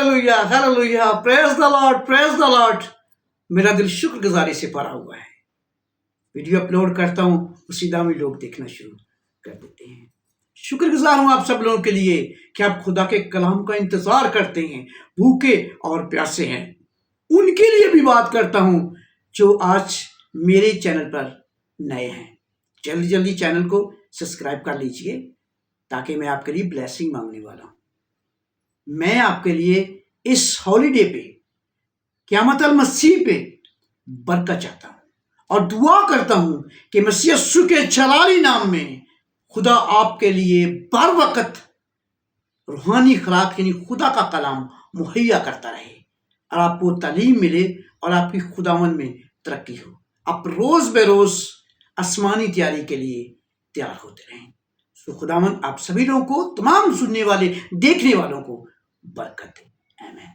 Hallelujah hallelujah, praise the Lord, praise the Lord. मेरा दिल शुक्रगुजारी से भरा हुआ है। वीडियो अपलोड करता हूँ, उसी दाम लोग देखना शुरू कर देते हैं। शुक्रगुजार हूँ आप सब लोगों के लिए कि आप खुदा के कलाम का इंतजार करते हैं, भूखे और प्यासे हैं। उनके लिए भी बात करता हूँ जो आज मेरे चैनल पर नए हैं। जल्दी जल्दी चैनल को सब्सक्राइब कर लीजिए, ताकि मैं आपके लिए ब्लेसिंग मांगने वाला हूँ। मैं आपके लिए इस हॉलीडे पे, क़यामत अल मसीह पे बरकत चाहता हूँ और दुआ करता हूँ कि मसीह यीशु के जलाली नाम में खुदा आपके लिए बर वक्त रूहानी खुराक यानी खुदा का कलाम मुहैया करता रहे और आपको तालीम मिले और आपकी खुदावन में तरक्की हो। आप रोज बेरोज आसमानी तैयारी के लिए तैयार होते रहें। सो खुदावन आप सभी लोगों को, तमाम सुनने वाले देखने वालों को बरकत दे। आमीन।